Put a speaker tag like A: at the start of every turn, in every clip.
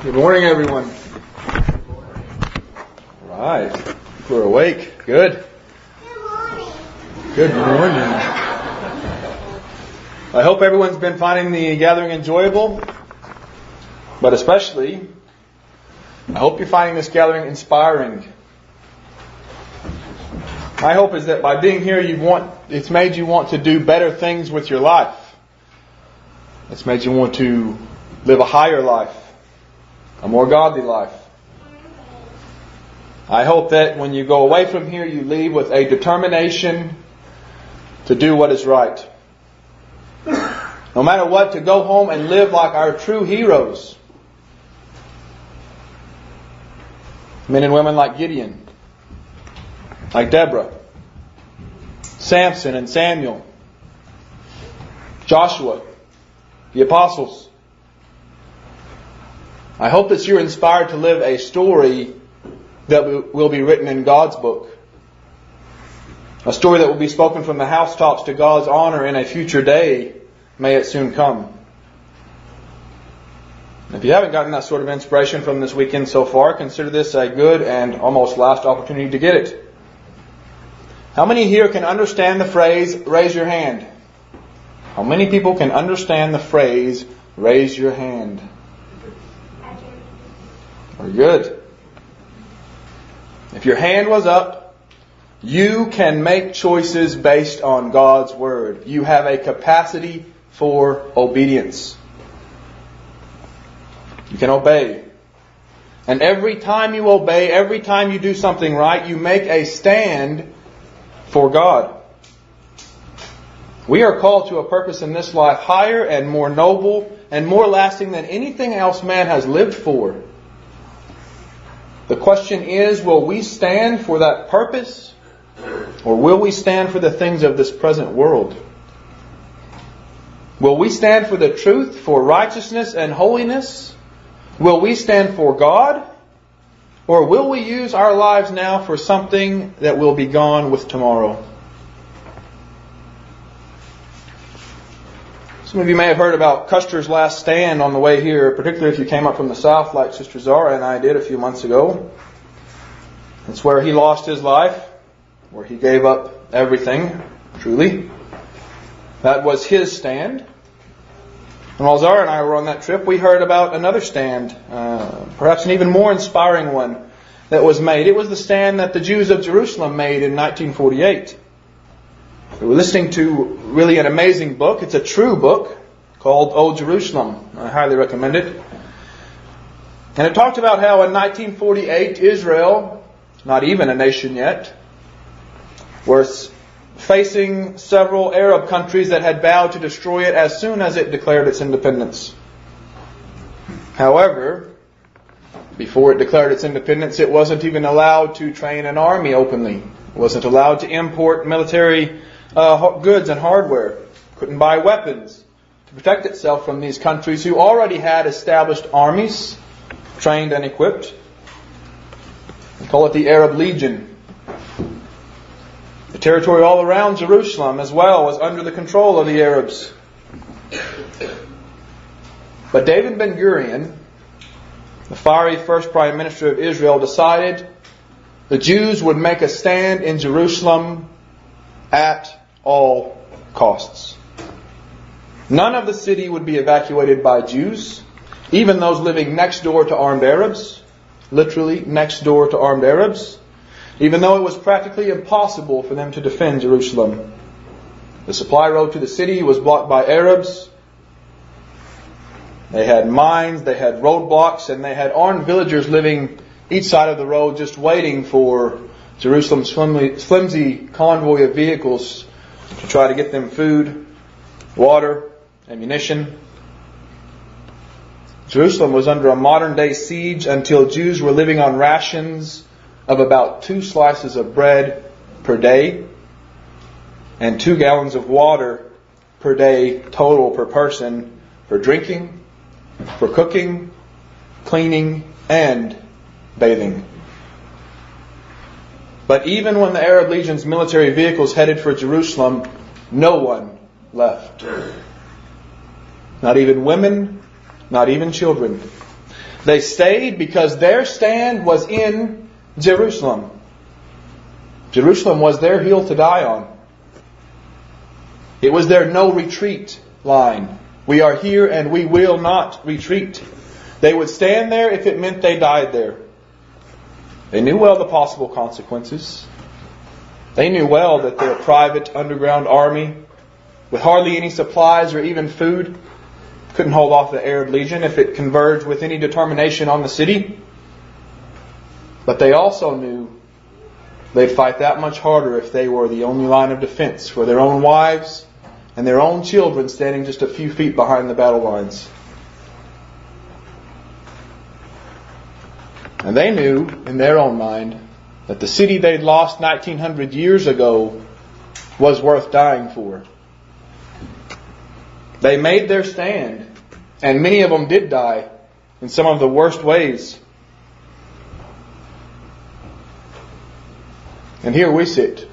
A: Good morning, everyone. All right. We're awake. Good. Good morning. I hope everyone's been finding the gathering enjoyable, but especially, I hope you're finding this gathering inspiring. My hope is that by being here, it's made you want to do better things with your life. It's made you want to live a higher life, a more godly life. I hope that when you go away from here, you leave with a determination to do what is right. No matter what, to go home and live like our true heroes. Men and women like Gideon, like Deborah, Samson and Samuel, Joshua, the apostles. I hope that you're inspired to live a story that will be written in God's book. A story that will be spoken from the housetops to God's honor in a future day. May it soon come. If you haven't gotten that sort of inspiration from this weekend so far, consider this a good and almost last opportunity to get it. How many here can understand the phrase, raise your hand? How many people can understand the phrase, raise your hand? Very good. If your hand was up, you can make choices based on God's Word. You have a capacity for obedience. You can obey. And every time you obey, every time you do something right, you make a stand for God. We are called to a purpose in this life higher and more noble and more lasting than anything else man has lived for. The question is, will we stand for that purpose? Or will we stand for the things of this present world? Will we stand for the truth, for righteousness and holiness? Will we stand for God? Or will we use our lives now for something that will be gone with tomorrow? Some of you may have heard about Custer's last stand on the way here, particularly if you came up from the south like Sister Zara and I did a few months ago. It's where he lost his life, where he gave up everything, truly. That was his stand. And while Zara and I were on that trip, we heard about another stand, perhaps an even more inspiring one that was made. It was the stand that the Jews of Jerusalem made in 1948. We were listening to really an amazing book. It's a true book called Old Jerusalem. I highly recommend it. And it talked about how in 1948 Israel, not even a nation yet, was facing several Arab countries that had vowed to destroy it as soon as it declared its independence. However, before it declared its independence, it wasn't even allowed to train an army openly. It wasn't allowed to import military goods and hardware. Couldn't buy weapons to protect itself from these countries who already had established armies, trained and equipped. We call it the Arab Legion. The territory all around Jerusalem as well was under the control of the Arabs. But David Ben-Gurion, the fiery first Prime Minister of Israel, decided the Jews would make a stand in Jerusalem at all costs. None of the city would be evacuated by Jews, even those living next door to armed Arabs, literally next door to armed Arabs, even though it was practically impossible for them to defend Jerusalem. The supply road to the city was blocked by Arabs. They had mines, they had roadblocks, and they had armed villagers living each side of the road just waiting for Jerusalem's flimsy convoy of vehicles to try to get them food, water, ammunition. Jerusalem was under a modern-day siege until Jews were living on rations of about 2 slices of bread per day and 2 gallons of water per day total per person for drinking, for cooking, cleaning, and bathing. But even when the Arab Legion's military vehicles headed for Jerusalem, no one left. Not even women, not even children. They stayed because their stand was in Jerusalem. Jerusalem was their hill to die on. It was their no retreat line. We are here and we will not retreat. They would stand there if it meant they died there. They knew well the possible consequences. They knew well that their private underground army, with hardly any supplies or even food, couldn't hold off the Arab Legion if it converged with any determination on the city. But they also knew they'd fight that much harder if they were the only line of defense for their own wives and their own children standing just a few feet behind the battle lines. And they knew in their own mind that the city they'd lost 1900 years ago was worth dying for. They made their stand, and many of them did die in some of the worst ways. And here we sit,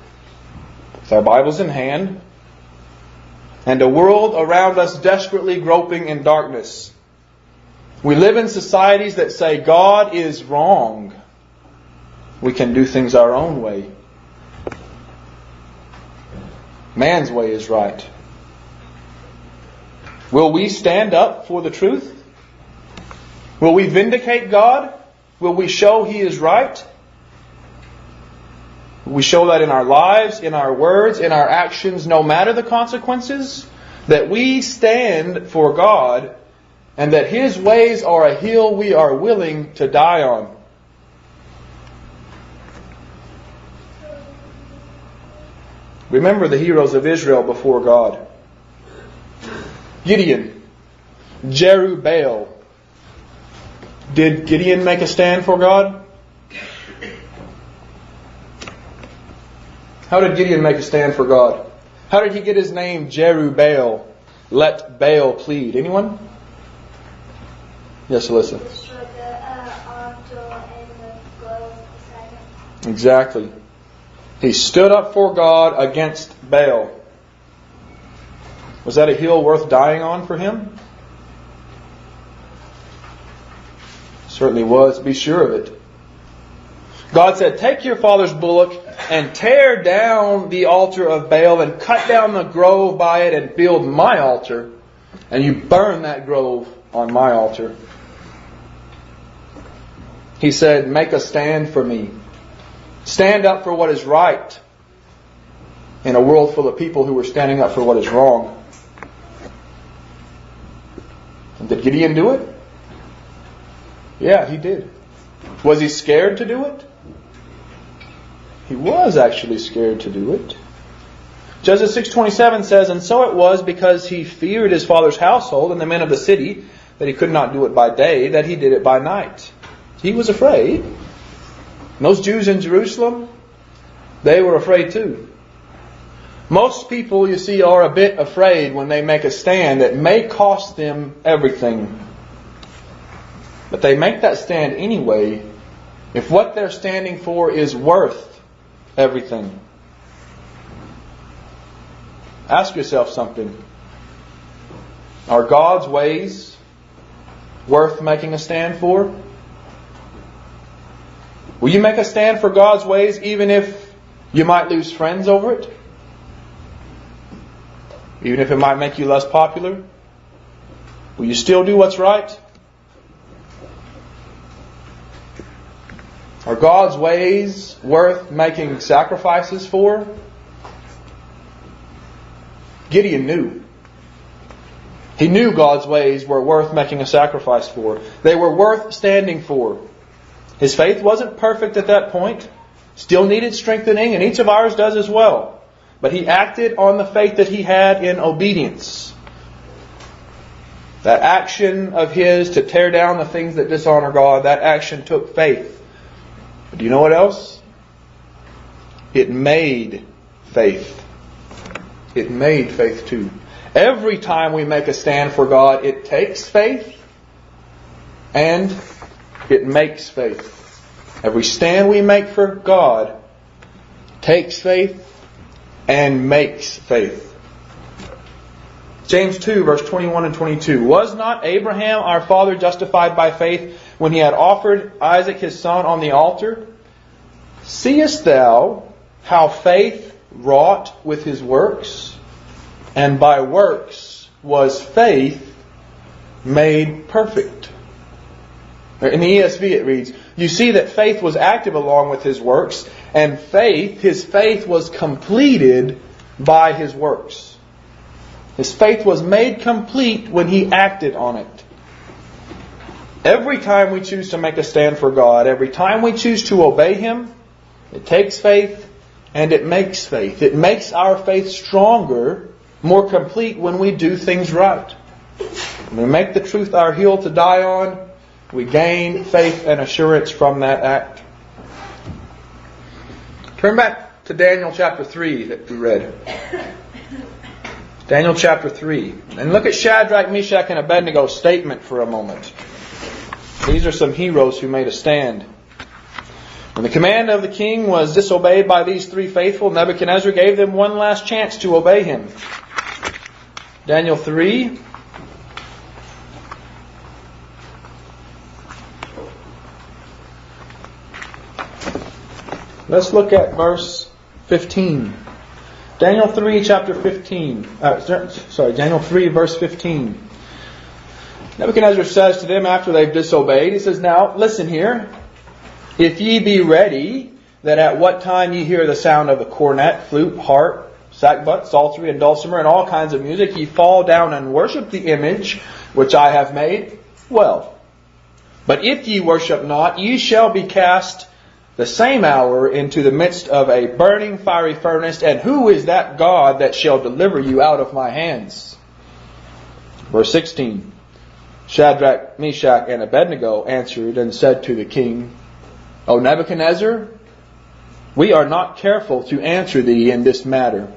A: with our Bibles in hand, and a world around us desperately groping in darkness. We live in societies that say God is wrong. We can do things our own way. Man's way is right. Will we stand up for the truth? Will we vindicate God? Will we show He is right? Will we show that in our lives, in our words, in our actions, no matter the consequences? That we stand for God and that His ways are a hill we are willing to die on. Remember the heroes of Israel before God. Gideon, Jerubbaal. Did Gideon make a stand for God? How did Gideon make a stand for God? How did he get his name Jerubbaal? Let Baal plead. Anyone? Yes, Alyssa. Exactly. He stood up for God against Baal. Was that a hill worth dying on for him? Certainly was. Be sure of it. God said, take your father's bullock and tear down the altar of Baal and cut down the grove by it and build my altar. And you burn that grove on my altar. He said, make a stand for me. Stand up for what is right in a world full of people who were standing up for what is wrong. And did Gideon do it? Yeah, he did. Was he scared to do it? He was actually scared to do it. Judges 6:27 says, and so it was because he feared his father's household and the men of the city that he could not do it by day, that he did it by night. He was afraid. And those Jews in Jerusalem, they were afraid too. Most people, you see, are a bit afraid when they make a stand that may cost them everything. But they make that stand anyway if what they're standing for is worth everything. Ask yourself something. Are God's ways worth making a stand for? Will you make a stand for God's ways even if you might lose friends over it? Even if it might make you less popular? Will you still do what's right? Are God's ways worth making sacrifices for? Gideon knew. He knew God's ways were worth making a sacrifice for. They were worth standing for. His faith wasn't perfect at that point. Still needed strengthening, and each of ours does as well. But he acted on the faith that he had in obedience. That action of his to tear down the things that dishonor God, that action took faith. But do you know what else? It made faith. It made faith too. Every time we make a stand for God, it takes faith and it makes faith. Every stand we make for God takes faith and makes faith. James 2, verse 21 and 22. Was not Abraham our father justified by faith when he had offered Isaac his son on the altar? Seest thou how faith wrought with his works? And by works was faith made perfect. In the ESV it reads, you see that faith was active along with his works, and his faith was completed by his works. His faith was made complete when he acted on it. Every time we choose to make a stand for God, every time we choose to obey Him, it takes faith and it makes faith. It makes our faith stronger, more complete when we do things right. When we make the truth our hill to die on, we gain faith and assurance from that act. Turn back to Daniel chapter 3 that we read. Daniel chapter 3. And look at Shadrach, Meshach, and Abednego's statement for a moment. These are some heroes who made a stand. When the command of the king was disobeyed by these three faithful, Nebuchadnezzar gave them one last chance to obey him. Daniel 3. Let's look at verse 15. Daniel 3, chapter 15. Daniel 3, verse 15. Nebuchadnezzar says to them after they've disobeyed, he says, now, listen here. If ye be ready, that at what time ye hear the sound of the cornet, flute, harp, sackbut, psaltery, and dulcimer, and all kinds of music, ye fall down and worship the image which I have made, well. But if ye worship not, ye shall be cast the same hour into the midst of a burning fiery furnace, and who is that God that shall deliver you out of my hands? Verse 16. Shadrach, Meshach, and Abednego answered and said to the king, O Nebuchadnezzar, we are not careful to answer thee in this matter.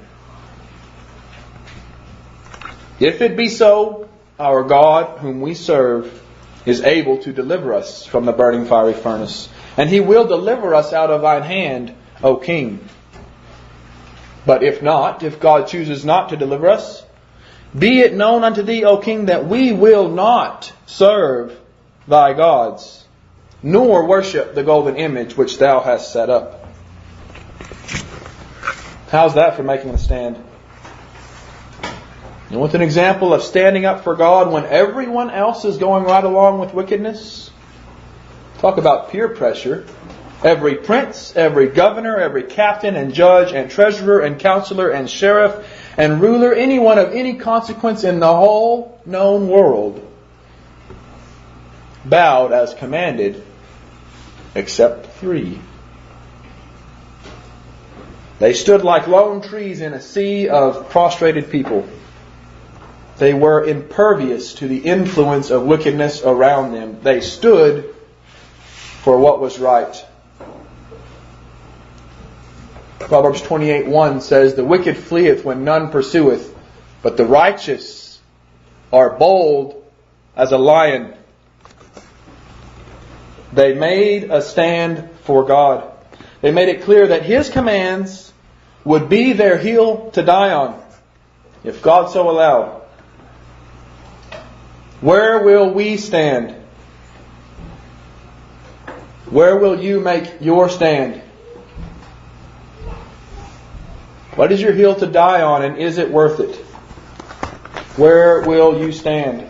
A: If it be so, our God, whom we serve, is able to deliver us from the burning fiery furnace, and He will deliver us out of thine hand, O king. But if not, if God chooses not to deliver us, be it known unto thee, O king, that we will not serve thy gods, nor worship the golden image which thou hast set up. How's that for making a stand? And with an example of standing up for God when everyone else is going right along with wickedness. Talk about peer pressure. Every prince, every governor, every captain and judge and treasurer and counselor and sheriff and ruler, anyone of any consequence in the whole known world, bowed as commanded, except three. They stood like lone trees in a sea of prostrated people. They were impervious to the influence of wickedness around them. They stood for what was right. Proverbs 28:1 says, the wicked fleeth when none pursueth, but the righteous are bold as a lion. They made a stand for God. They made it clear that His commands would be their hill to die on, if God so allowed. Where will we stand? Where will you make your stand? What is your hill to die on, and is it worth it? Where will you stand?